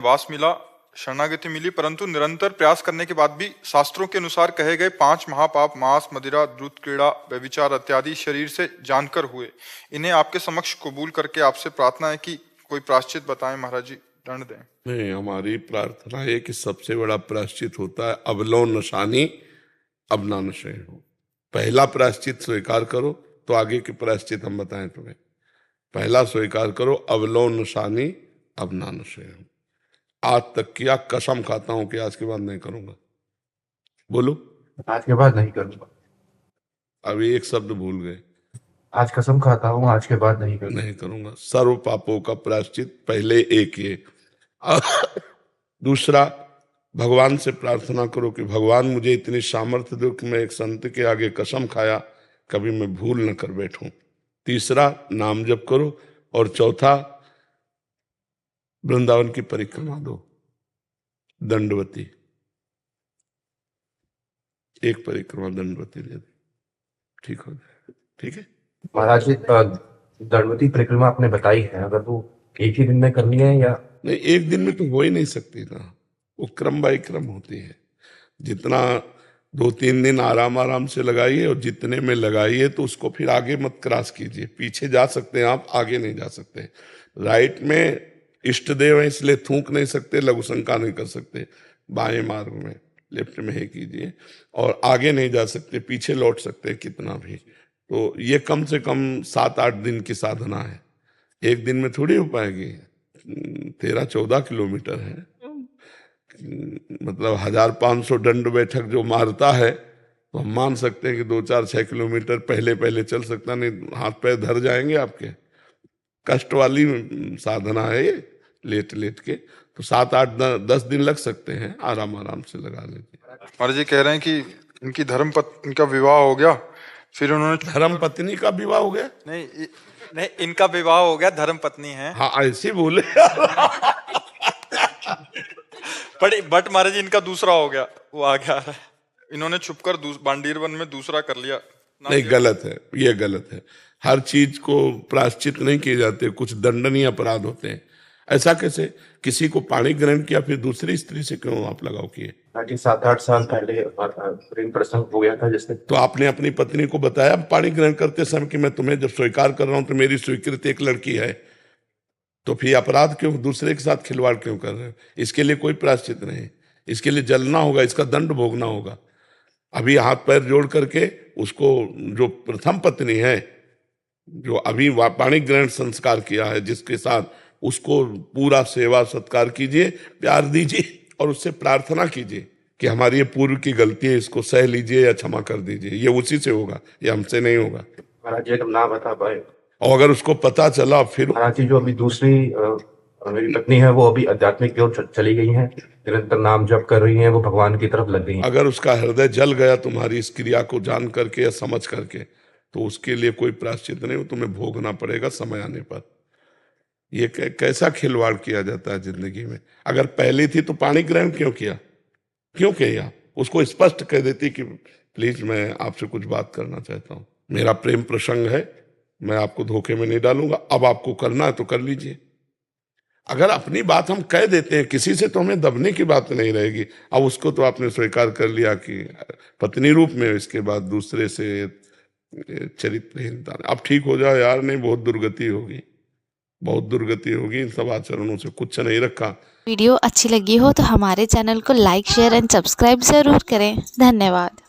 वास मिला, शरणागति मिली, परंतु निरंतर प्रयास करने के बाद भी शास्त्रों के अनुसार कहे गए 5 महापाप मांस, मदिरा, द्रुत क्रीड़ा, व्यभिचार इत्यादि शरीर से जानकर हुए। इन्हें आपके समक्ष कबूल करके आपसे प्रार्थना है कि कोई प्रायश्चित बताएं महाराज जी, दंड दें। नहीं, हमारी प्रार्थना है कि सबसे बड़ा प्रायश्चित होता है अवलो नशानी अब ना नशे हो। पहला प्रायश्चित स्वीकार करो तो आगे के प्रायश्चित हम बताएं तुम्हें। पहला स्वीकार करो अवलो नशानी अब ना नशे हो। आज तक किया, कसम खाता हूं कि आज के बाद नहीं करूंगा। बोलो। आज के बाद नहीं करूंगा। अभी एक शब्द भूल गए। आज कसम खाता हूँ, आज के बाद नहीं करूंगा। नहीं करूंगा। सर्व पापों का प्रायश्चित पहले एक ये। दूसरा, भगवान से प्रार्थना करो कि भगवान मुझे इतनी सामर्थ्य दो कि मैं एक संत के आगे कसम खाया कभी मैं भूल न कर बैठूं। तीसरा, नाम जप करो। और चौथा, वृंदावन की परिक्रमा दो, दंडवती। एक परिक्रमा दंडवती दे दो, ठीक हो जाए। ठीक है महाराज जी, दंडवती परिक्रमा आपने बताई है, अगर वो एक ही दिन में करनी है या नहीं? एक दिन में तो हो ही नहीं सकती ना, वो क्रम बाय क्रम होती है। जितना 2-3 दिन आराम आराम से लगाइए और जितने में लगाइए तो उसको फिर आगे मत क्रॉस कीजिए। पीछे जा सकते हैं आप, आगे नहीं जा सकते। राइट में इष्ट देव है इसलिए थूक नहीं सकते, लघु शंका नहीं कर सकते। बाएं मार्ग में, लेफ्ट में ही कीजिए। और आगे नहीं जा सकते, पीछे लौट सकते कितना भी। तो ये कम से कम 7-8 दिन की साधना है, एक दिन में थोड़ी हो पाएगी। 13-14 किलोमीटर है, मतलब 1500 दंड बैठक जो मारता है तो हम मान सकते हैं कि 2-4-6 किलोमीटर पहले पहले चल सकता, नहीं हाथ पैर धर जाएंगे आपके। कष्ट वाली साधना है ये, लेट लेट के। तो 7-8-10 दिन लग सकते हैं, आराम आराम से लगा लीजिए। महाराज जी कह रहे हैं कि इनकी धर्मपत्नी का विवाह हो गया, फिर उन्होंने धर्म पत्नी का विवाह हो गया? नहीं, इनका विवाह हो गया, धर्म पत्नी है। हाँ, ऐसे बोले। बट महाराज जी इनका दूसरा हो गया, वो आ गया। इन्होंने छुपकर बांडीर वन में दूसरा कर लिया। नहीं, गलत है, ये गलत है। हर चीज को प्रायश्चित नहीं किए जाते, कुछ दंडनीय अपराध होते हैं। ऐसा कैसे? किसी को पाणी ग्रहण किया फिर दूसरी स्त्री से क्यों आप लगाव किए? 7-8 साल पहले प्रेम प्रसंग हो गया था जिसने। तो आपने अपनी पत्नी को बताया पाणी ग्रहण करते समय कि मैं तुम्हें जब स्वीकार कर रहा हूं तो मेरी स्वीकृत एक लड़की है? तो फिर अपराध क्यों, दूसरे के साथ खिलवाड़ क्यों कर रहे हो? इसके लिए कोई प्रायश्चित नहीं, इसके लिए जलना होगा, इसका दंड भोगना होगा। अभी हाथ पैर जोड़ करके उसको, जो प्रथम पत्नी है, जो अभी पाणी ग्रहण संस्कार किया है जिसके साथ, उसको पूरा सेवा सत्कार कीजिए, प्यार दीजिए और उससे प्रार्थना कीजिए कि हमारी ये पूर्व की गलती है, इसको सह लीजिए या क्षमा कर दीजिए। ये उसी से होगा, ये हमसे नहीं होगा। महाराज जी अगर ना बता पाए और अगर उसको पता चला फिर, महाराज जी जो अभी दूसरी मेरी पत्नी है वो अभी आध्यात्मिक की ओर चली गई है, निरंतर नाम जप कर रही है, वो भगवान की तरफ लग गई है। अगर उसका हृदय जल गया तुम्हारी इस क्रिया को जान करके या समझ करके, तो उसके लिए कोई प्रायश्चित नहीं, तुम्हें भोगना पड़ेगा समय आने पर। ये कैसा खिलवाड़ किया जाता है जिंदगी में? अगर पहले थी तो पाणी ग्रहण क्यों किया? क्यों किया? उसको स्पष्ट कह देती कि प्लीज मैं आपसे कुछ बात करना चाहता हूँ, मेरा प्रेम प्रसंग है, मैं आपको धोखे में नहीं डालूंगा, अब आपको करना है तो कर लीजिए। अगर अपनी बात हम कह देते हैं किसी से तो हमें दबने की बात नहीं रहेगी। अब उसको तो आपने स्वीकार कर लिया कि पत्नी रूप में, इसके बाद दूसरे से चरित्रहीनता। अब ठीक हो जाओ यार, नहीं बहुत दुर्गति होगी, बहुत दुर्गति होगी। इन सब आचरणों से कुछ नहीं रखा। वीडियो अच्छी लगी हो तो हमारे चैनल को लाइक, शेयर एंड सब्सक्राइब जरूर करें। धन्यवाद।